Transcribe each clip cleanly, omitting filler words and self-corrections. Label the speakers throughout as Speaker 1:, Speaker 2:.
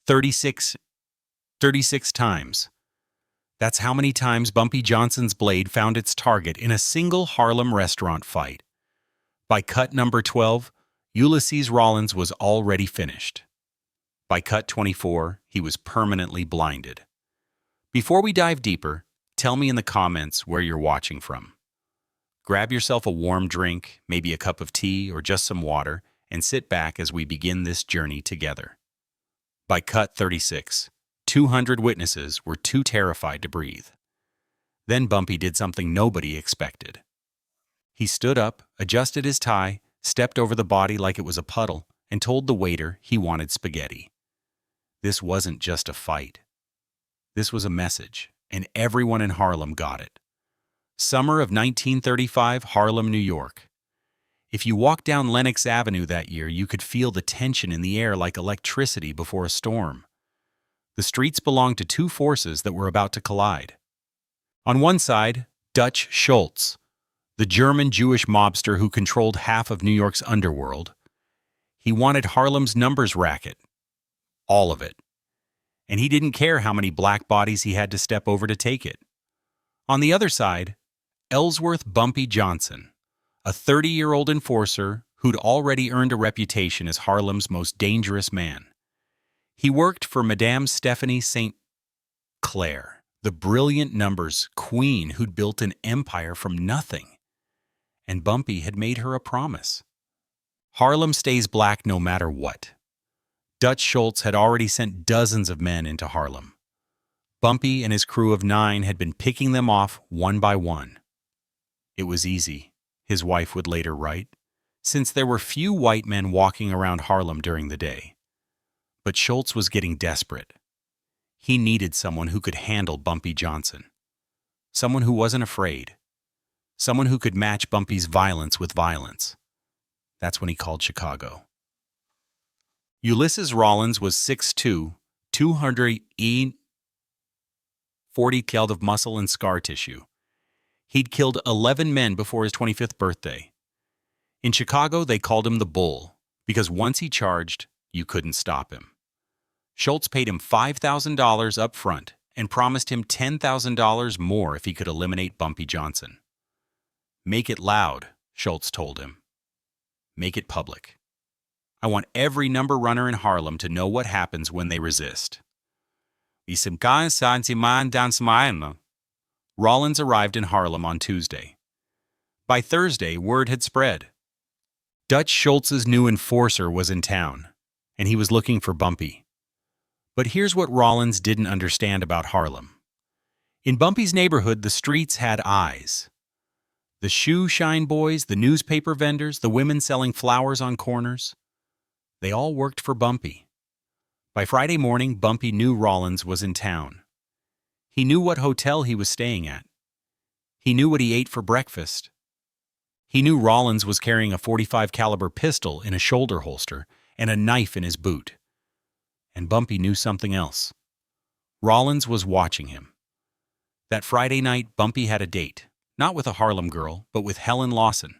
Speaker 1: 36, 36 times. That's how many times Bumpy Johnson's blade found its target in a single Harlem restaurant fight. By cut number 12, Ulysses Rollins was already finished. By cut 24, he was permanently blinded. Before we dive deeper, tell me in the comments where you're watching from. Grab yourself a warm drink, maybe a cup of tea or just some water, and sit back as we begin this journey together. By cut 36, 200 witnesses were too terrified to breathe. Then Bumpy did something nobody expected. He stood up, adjusted his tie, stepped over the body like it was a puddle, and told the waiter he wanted spaghetti. This wasn't just a fight. This was a message, and everyone in Harlem got it. Summer of 1935, Harlem, New York. If you walked down Lenox Avenue that year, you could feel the tension in the air like electricity before a storm. The streets belonged to two forces that were about to collide. On one side, Dutch Schultz, the German Jewish mobster who controlled half of New York's underworld. He wanted Harlem's numbers racket. All of it. And he didn't care how many black bodies he had to step over to take it. On the other side, Ellsworth Bumpy Johnson, a 30-year-old enforcer who'd already earned a reputation as Harlem's most dangerous man. He worked for Madame Stephanie St. Clair, the brilliant numbers queen who'd built an empire from nothing. And Bumpy had made her a promise. Harlem stays black no matter what. Dutch Schultz had already sent dozens of men into Harlem. Bumpy and his crew of 9 had been picking them off one by one. It was easy, his wife would later write, since there were few white men walking around Harlem during the day. But Schultz was getting desperate. He needed someone who could handle Bumpy Johnson. Someone who wasn't afraid. Someone who could match Bumpy's violence with violence. That's when he called Chicago. Ulysses Rollins was 6'2", 240 pounds of muscle and scar tissue. He'd killed 11 men before his 25th birthday. In Chicago, they called him the Bull, because once he charged, you couldn't stop him. Schultz paid him $5,000 up front and promised him $10,000 more if he could eliminate Bumpy Johnson. Make it loud, Schultz told him. Make it public. I want every number runner in Harlem to know what happens when they resist. Rollins arrived in Harlem on Tuesday. By Thursday, word had spread. Dutch Schultz's new enforcer was in town, and he was looking for Bumpy. But here's what Rollins didn't understand about Harlem. In Bumpy's neighborhood, the streets had eyes. The shoe shine boys, the newspaper vendors, the women selling flowers on corners. They all worked for Bumpy. By Friday morning, Bumpy knew Rollins was in town. He knew what hotel he was staying at. He knew what he ate for breakfast. He knew Rollins was carrying a .45 caliber pistol in a shoulder holster and a knife in his boot. And Bumpy knew something else. Rollins was watching him. That Friday night, Bumpy had a date, not with a Harlem girl, but with Helen Lawson,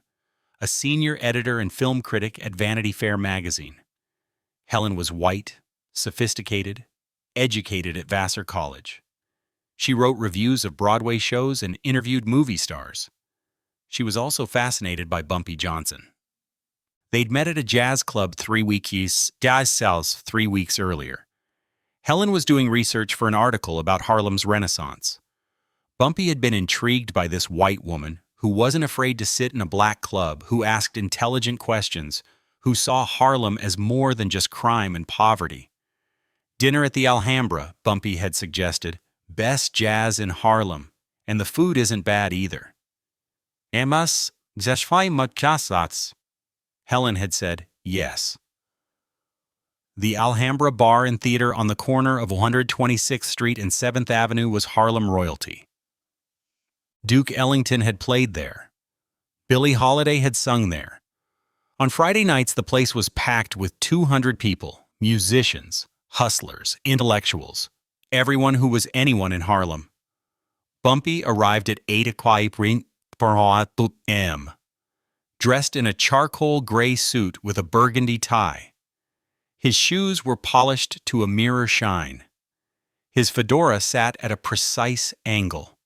Speaker 1: a senior editor and film critic at Vanity Fair magazine. Helen was white, sophisticated, educated at Vassar College. She wrote reviews of Broadway shows and interviewed movie stars. She was also fascinated by Bumpy Johnson. They'd met at a jazz club 3 weeks earlier. Helen was doing research for an article about Harlem's Renaissance. Bumpy had been intrigued by this white woman who wasn't afraid to sit in a black club, who asked intelligent questions, who saw Harlem as more than just crime and poverty. Dinner at the Alhambra, Bumpy had suggested. Best jazz in Harlem, and the food isn't bad either. Helen had said yes. The Alhambra Bar and Theater on the corner of 126th Street and 7th Avenue was Harlem royalty. Duke Ellington had played there. Billie Holiday had sung there. On Friday nights, the place was packed with 200 people, musicians, hustlers, intellectuals, everyone who was anyone in Harlem. Bumpy arrived at 8 p.m., dressed in a charcoal gray suit with a burgundy tie. His shoes were polished to a mirror shine. His fedora sat at a precise angle.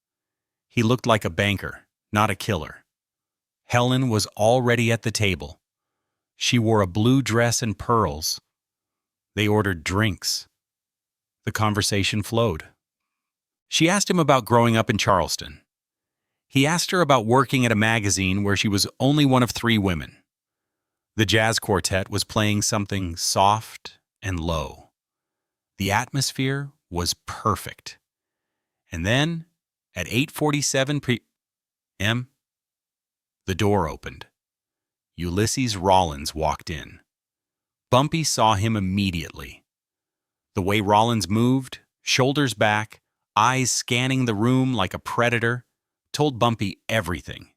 Speaker 1: He looked like a banker, not a killer. Helen was already at the table. She wore a blue dress and pearls. They ordered drinks. The conversation flowed. She asked him about growing up in Charleston. He asked her about working at a magazine where she was only one of 3 women. The jazz quartet was playing something soft and low. The atmosphere was perfect. And then, at 8:47 p.m., the door opened. Ulysses Rollins walked in. Bumpy saw him immediately. The way Rollins moved, shoulders back, eyes scanning the room like a predator, told Bumpy everything.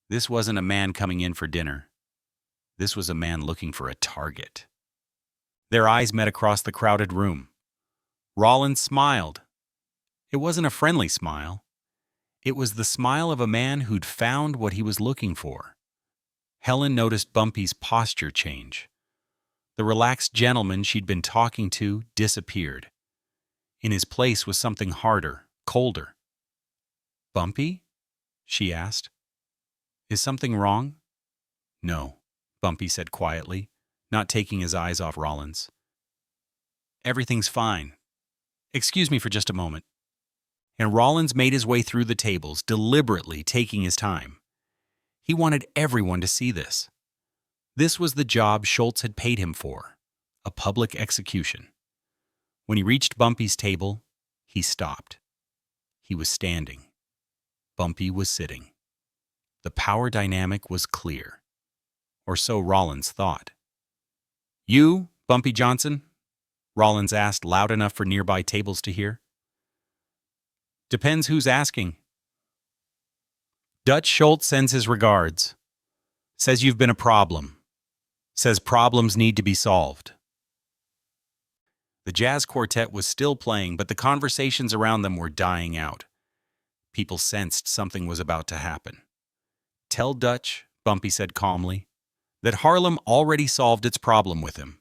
Speaker 1: This wasn't a man coming in for dinner. This was a man looking for a target. Their eyes met across the crowded room. Rollins smiled. It wasn't a friendly smile. It was the smile of a man who'd found what he was looking for. Helen noticed Bumpy's posture change. The relaxed gentleman she'd been talking to disappeared. In his place was something harder, colder. "Bumpy?" she asked. "Is something wrong?" "No," Bumpy said quietly, not taking his eyes off Rollins. "Everything's fine. Excuse me for just a moment." And Rollins made his way through the tables, deliberately taking his time. He wanted everyone to see this. This was the job Schultz had paid him for, a public execution. When he reached Bumpy's table, he stopped. He was standing. Bumpy was sitting. The power dynamic was clear. Or so Rollins thought. "You, Bumpy Johnson?" Rollins asked loud enough for nearby tables to hear. "Depends who's asking." "Dutch Schultz sends his regards. Says you've been a problem. Says problems need to be solved." The jazz quartet was still playing, but the conversations around them were dying out. People sensed something was about to happen. "Tell Dutch," Bumpy said calmly, "that Harlem already solved its problem with him.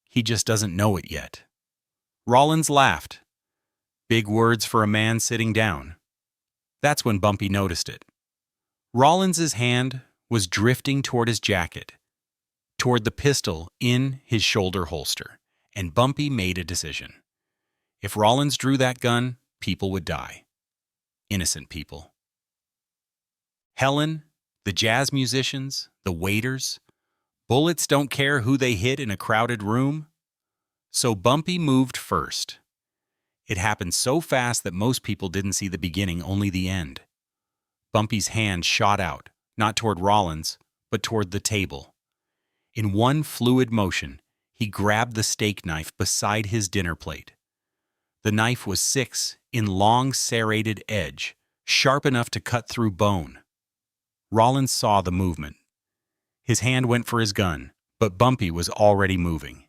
Speaker 1: He just doesn't know it yet." Rollins laughed. Big words for a man sitting down. That's when Bumpy noticed it. Rollins's hand was drifting toward his jacket, toward the pistol in his shoulder holster, and Bumpy made a decision. If Rollins drew that gun, people would die. Innocent people. Helen, the jazz musicians, the waiters, bullets don't care who they hit in a crowded room. So Bumpy moved first. It happened so fast that most people didn't see the beginning, only the end. Bumpy's hand shot out, not toward Rollins, but toward the table. In one fluid motion, he grabbed the steak knife beside his dinner plate. The knife was 6 in long serrated edge, sharp enough to cut through bone. Rollins saw the movement. His hand went for his gun, but Bumpy was already moving.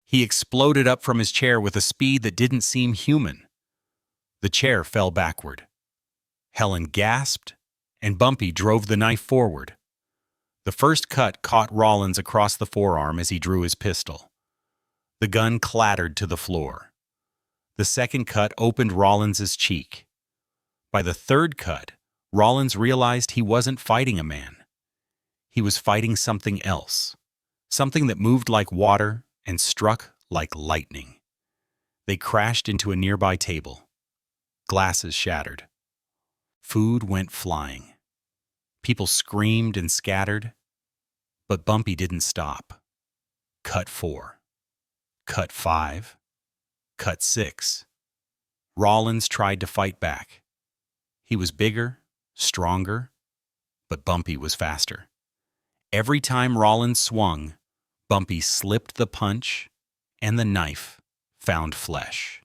Speaker 1: He exploded up from his chair with a speed that didn't seem human. The chair fell backward. Helen gasped, and Bumpy drove the knife forward. The first cut caught Rollins across the forearm as he drew his pistol. The gun clattered to the floor. The second cut opened Rollins's cheek. By the third cut, Rollins realized he wasn't fighting a man. He was fighting something else, something that moved like water and struck like lightning. They crashed into a nearby table. Glasses shattered. Food went flying. People screamed and scattered, but Bumpy didn't stop. Cut 4. Cut 5. Cut 6. Rollins tried to fight back. He was bigger, stronger, but Bumpy was faster. Every time Rollins swung, Bumpy slipped the punch, and the knife found flesh.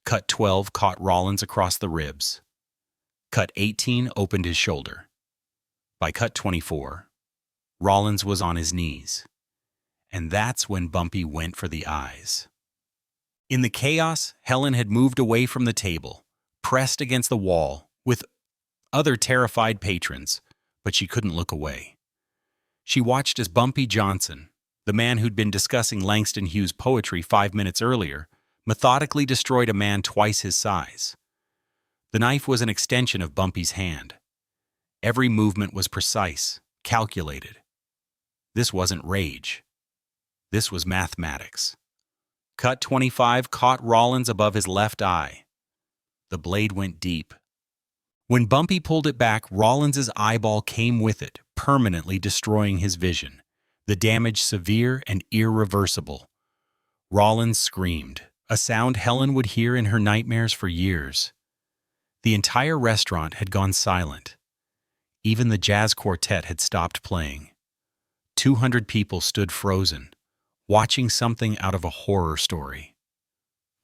Speaker 1: Cut 12 caught Rollins across the ribs. Cut 18 opened his shoulder. By cut 24, Rollins was on his knees. And that's when Bumpy went for the eyes. In the chaos, Helen had moved away from the table, pressed against the wall, with other terrified patrons, but she couldn't look away. She watched as Bumpy Johnson, The man who'd been discussing Langston Hughes' poetry 5 minutes earlier methodically destroyed a man twice his size. The knife was an extension of Bumpy's hand. Every movement was precise, calculated. This wasn't rage. This was mathematics. Cut 25 caught Rollins above his left eye. The blade went deep. When Bumpy pulled it back, Rollins's eyeball came with it, permanently destroying his vision. The damage severe and irreversible. Rollins screamed, a sound Helen would hear in her nightmares for years. The entire restaurant had gone silent. Even the jazz quartet had stopped playing. 200 people stood frozen, watching something out of a horror story.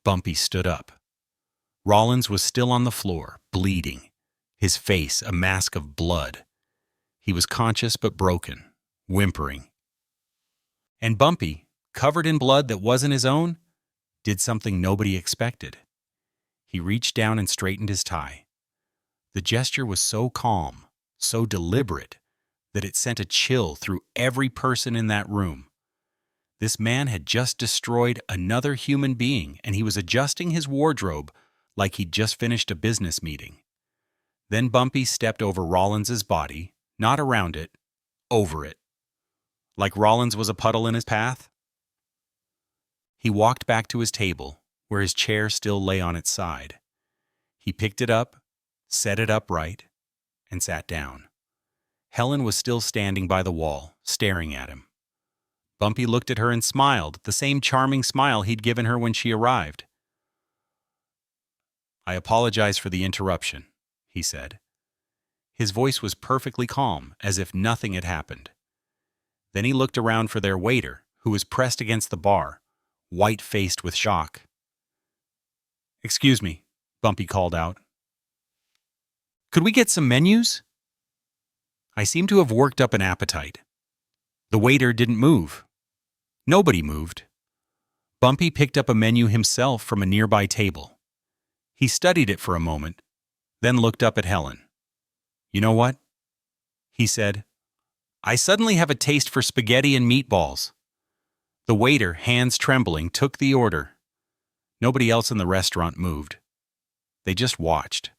Speaker 1: Bumpy stood up. Rollins was still on the floor, bleeding, his face a mask of blood. He was conscious but broken, whimpering. And Bumpy, covered in blood that wasn't his own, did something nobody expected. He reached down and straightened his tie. The gesture was so calm, so deliberate, that it sent a chill through every person in that room. This man had just destroyed another human being, and he was adjusting his wardrobe like he'd just finished a business meeting. Then Bumpy stepped over Rollins's body, not around it, over it. Like Rollins was a puddle in his path? He walked back to his table, where his chair still lay on its side. He picked it up, set it upright, and sat down. Helen was still standing by the wall, staring at him. Bumpy looked at her and smiled, the same charming smile he'd given her when she arrived. "I apologize for the interruption," he said. His voice was perfectly calm, as if nothing had happened. Then he looked around for their waiter, who was pressed against the bar, white-faced with shock. "Excuse me," Bumpy called out. "Could we get some menus?" "I seem to have worked up an appetite." The waiter didn't move. Nobody moved. Bumpy picked up a menu himself from a nearby table. He studied it for a moment, then looked up at Helen. "You know what?" he said. "I suddenly have a taste for spaghetti and meatballs." The waiter, hands trembling, took the order. Nobody else in the restaurant moved. They just watched.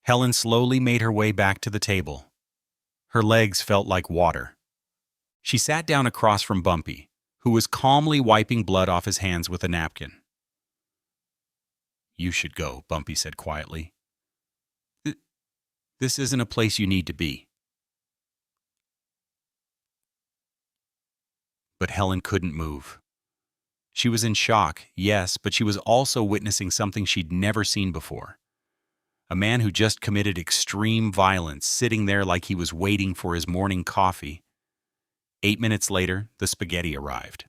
Speaker 1: Helen slowly made her way back to the table. Her legs felt like water. She sat down across from Bumpy, who was calmly wiping blood off his hands with a napkin. "You should go," Bumpy said quietly. "This isn't a place you need to be." But Helen couldn't move. She was in shock, yes, but she was also witnessing something she'd never seen before. A man who just committed extreme violence, sitting there like he was waiting for his morning coffee. 8 minutes later, the spaghetti arrived.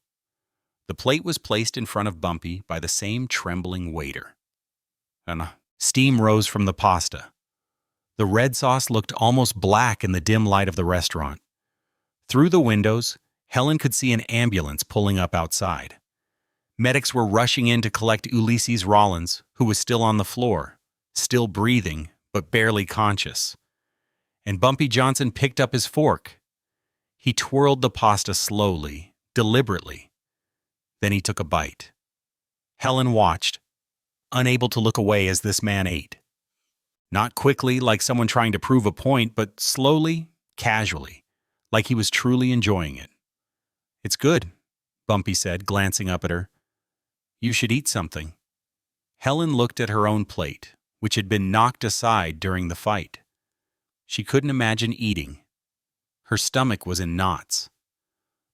Speaker 1: The plate was placed in front of Bumpy by the same trembling waiter. And steam rose from the pasta. The red sauce looked almost black in the dim light of the restaurant. Through the windows, Helen could see an ambulance pulling up outside. Medics were rushing in to collect Ulysses Rollins, who was still on the floor, still breathing, but barely conscious. And Bumpy Johnson picked up his fork. He twirled the pasta slowly, deliberately. Then he took a bite. Helen watched, unable to look away as this man ate. Not quickly, like someone trying to prove a point, but slowly, casually, like he was truly enjoying it. "It's good," Bumpy said, glancing up at her. "You should eat something." Helen looked at her own plate, which had been knocked aside during the fight. She couldn't imagine eating. Her stomach was in knots.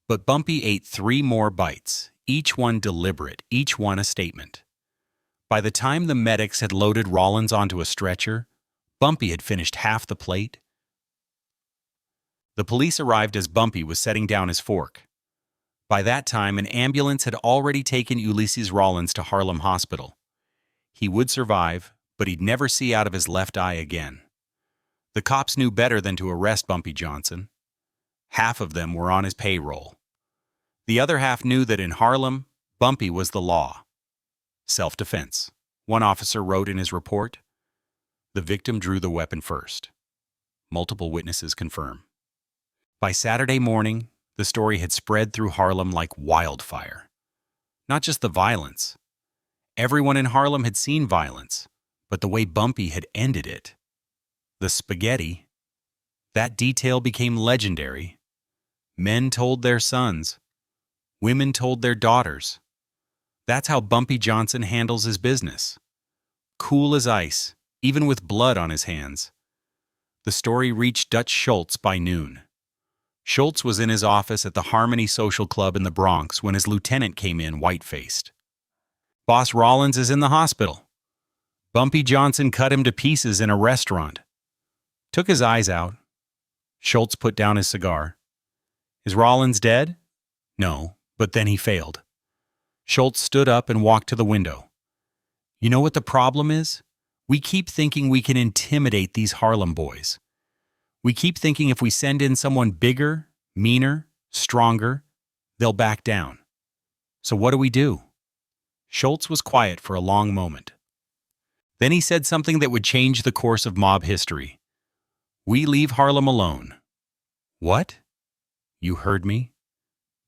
Speaker 1: But Bumpy ate 3 more bites, each one deliberate, each one a statement. By the time the medics had loaded Rollins onto a stretcher, Bumpy had finished half the plate. The police arrived as Bumpy was setting down his fork. By that time, an ambulance had already taken Ulysses Rollins to Harlem Hospital. He would survive, but he'd never see out of his left eye again. The cops knew better than to arrest Bumpy Johnson. Half of them were on his payroll. The other half knew that in Harlem, Bumpy was the law. Self-defense, one officer wrote in his report. The victim drew the weapon first. Multiple witnesses confirm. By Saturday morning, The story had spread through Harlem like wildfire. Not just the violence. Everyone in Harlem had seen violence, but the way Bumpy had ended it. The spaghetti. That detail became legendary. Men told their sons. Women told their daughters. That's how Bumpy Johnson handles his business. Cool as ice, even with blood on his hands. The story reached Dutch Schultz by noon. Schultz was in his office at the Harmony Social Club in the Bronx when his lieutenant came in white-faced. "Boss Rollins is in the hospital. Bumpy Johnson cut him to pieces in a restaurant." Took his eyes out. Schultz put down his cigar. "Is Rollins dead?" "No, but then he failed." Schultz stood up and walked to the window. "You know what the problem is? We keep thinking we can intimidate these Harlem boys. We keep thinking if we send in someone bigger, meaner, stronger, they'll back down. So what do?" Schultz was quiet for a long moment. Then he said something that would change the course of mob history. "We leave Harlem alone." "What?" "You heard me.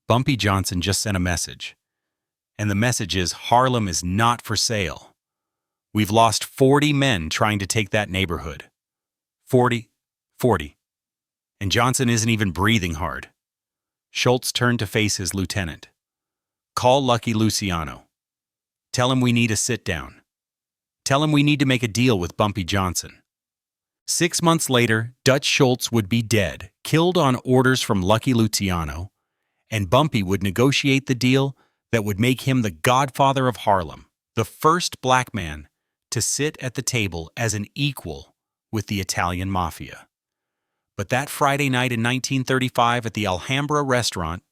Speaker 1: Bumpy Johnson just sent a message. And the message is Harlem is not for sale. We've lost 40 men trying to take that neighborhood. 40. And Johnson isn't even breathing hard." Schultz turned to face his lieutenant. "Call Lucky Luciano. Tell him we need a sit-down. Tell him we need to make a deal with Bumpy Johnson." 6 months later, Dutch Schultz would be dead, killed on orders from Lucky Luciano, and Bumpy would negotiate the deal that would make him the godfather of Harlem, the first black man to sit at the table as an equal with the Italian mafia. But that Friday night in 1935 at the Alhambra restaurant,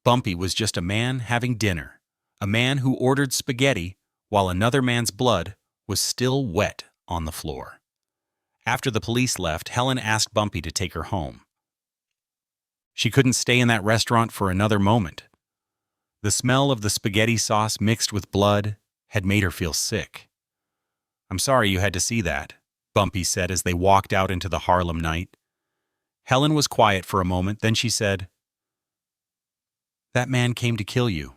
Speaker 1: Bumpy was just a man having dinner, a man who ordered spaghetti while another man's blood was still wet on the floor. After the police left, Helen asked Bumpy to take her home. She couldn't stay in that restaurant for another moment. The smell of the spaghetti sauce mixed with blood had made her feel sick. "I'm sorry you had to see that," Bumpy said as they walked out into the Harlem night. Helen was quiet for a moment, then she said, "That man came to kill you."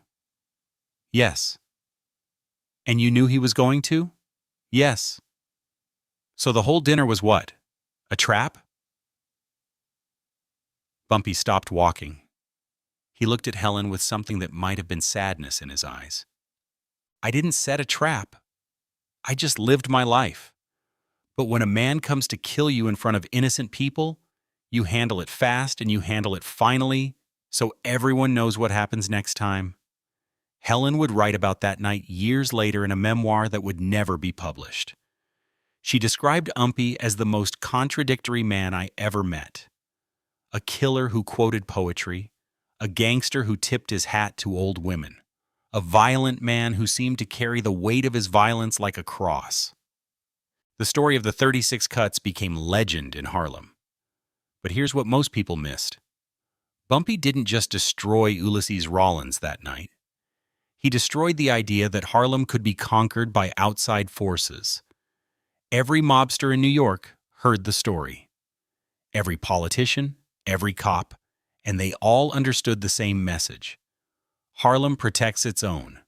Speaker 1: "Yes." "And you knew he was going to?" "Yes." "So the whole dinner was what? A trap?" Bumpy stopped walking. He looked at Helen with something that might have been sadness in his eyes. "I didn't set a trap. I just lived my life. But when a man comes to kill you in front of innocent people, you handle it fast and you handle it finally, so everyone knows what happens next time." Helen would write about that night years later in a memoir that would never be published. She described Bumpy as the most contradictory man I ever met. A killer who quoted poetry, a gangster who tipped his hat to old women, a violent man who seemed to carry the weight of his violence like a cross. The story of the 36 cuts became legend in Harlem. But here's what most people missed. Bumpy didn't just destroy Ulysses Rollins that night. He destroyed the idea that Harlem could be conquered by outside forces. Every mobster in New York heard the story. Every politician, every cop, and they all understood the same message. Harlem protects its own.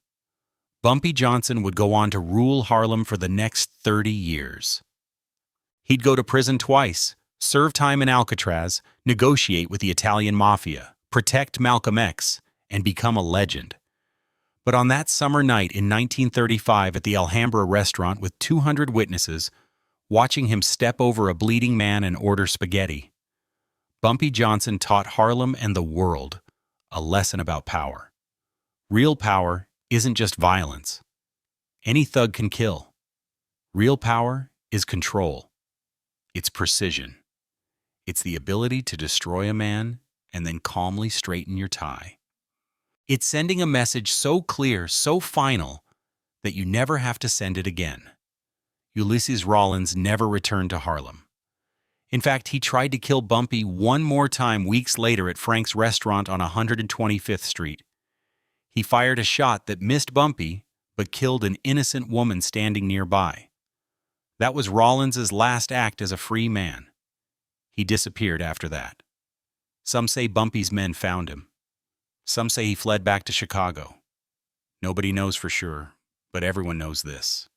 Speaker 1: Bumpy Johnson would go on to rule Harlem for the next 30 years. He'd go to prison twice, serve time in Alcatraz, negotiate with the Italian mafia, protect Malcolm X, and become a legend. But on that summer night in 1935 at the Alhambra restaurant with 200 witnesses, watching him step over a bleeding man and order spaghetti, Bumpy Johnson taught Harlem and the world a lesson about power. Real power isn't just violence. Any thug can kill. Real power is control. It's precision. It's the ability to destroy a man and then calmly straighten your tie. It's sending a message so clear, so final, that you never have to send it again. Ulysses Rollins never returned to Harlem. In fact, he tried to kill Bumpy one more time weeks later at Frank's restaurant on 125th Street. He fired a shot that missed Bumpy, but killed an innocent woman standing nearby. That was Rollins's last act as a free man. He disappeared after that. Some say Bumpy's men found him. Some say he fled back to Chicago. Nobody knows for sure, but everyone knows this.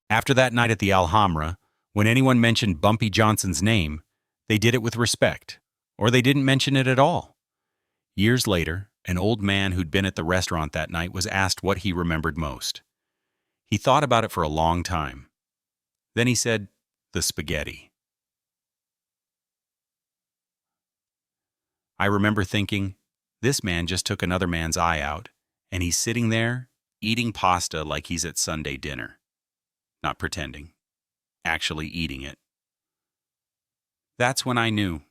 Speaker 1: After that night at the Alhambra, when anyone mentioned Bumpy Johnson's name, they did it with respect, or they didn't mention it at all. Years later, an old man who'd been at the restaurant that night was asked what he remembered most. He thought about it for a long time. Then he said, "The spaghetti." I remember thinking, this man just took another man's eye out, and he's sitting there, eating pasta like he's at Sunday dinner. Not pretending. Actually eating it. That's when I knew.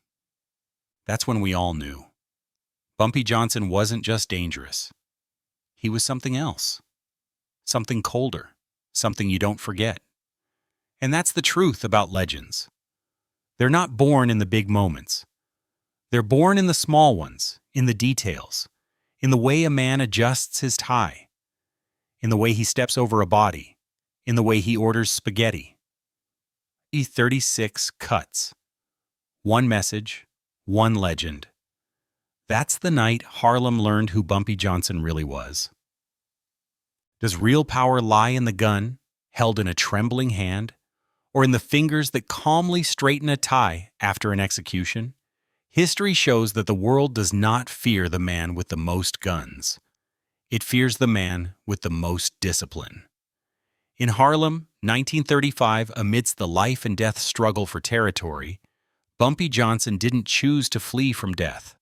Speaker 1: That's when we all knew. Bumpy Johnson wasn't just dangerous. He was something else. Something colder. Something you don't forget. And that's the truth about legends. They're not born in the big moments. They're born in the small ones, in the details, in the way a man adjusts his tie, in the way he steps over a body, in the way he orders spaghetti. 36 cuts. One message, one legend. That's the night Harlem learned who Bumpy Johnson really was. Does real power lie in the gun, held in a trembling hand, or in the fingers that calmly straighten a tie after an execution? History shows that the world does not fear the man with the most guns. It fears the man with the most discipline. In Harlem, 1935, amidst the life and death struggle for territory, Bumpy Johnson didn't choose to flee from death.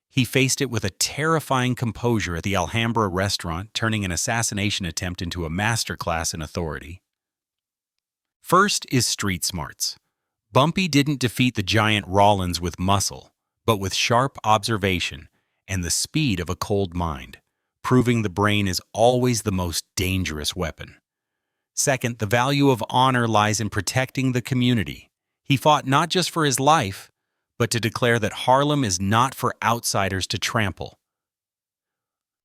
Speaker 1: He faced it with a terrifying composure at the Alhambra restaurant, turning an assassination attempt into a masterclass in authority. First is street smarts. Bumpy didn't defeat the giant Rollins with muscle, but with sharp observation and the speed of a cold mind, proving the brain is always the most dangerous weapon. Second, the value of honor lies in protecting the community. He fought not just for his life, but to declare that Harlem is not for outsiders to trample.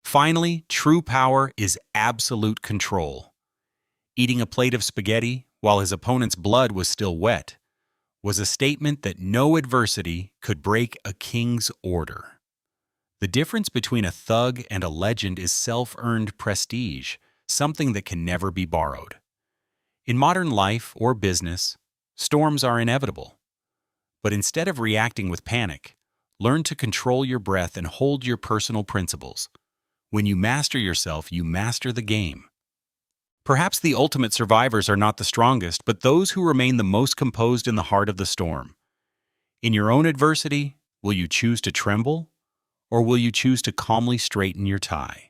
Speaker 1: Finally, true power is absolute control. Eating a plate of spaghetti while his opponent's blood was still wet was a statement that no adversity could break a king's order. The difference between a thug and a legend is self-earned prestige, something that can never be borrowed. In modern life or business, storms are inevitable. But instead of reacting with panic, learn to control your breath and hold your personal principles. When you master yourself, you master the game. Perhaps the ultimate survivors are not the strongest, but those who remain the most composed in the heart of the storm. In your own adversity, will you choose to tremble, or will you choose to calmly straighten your tie?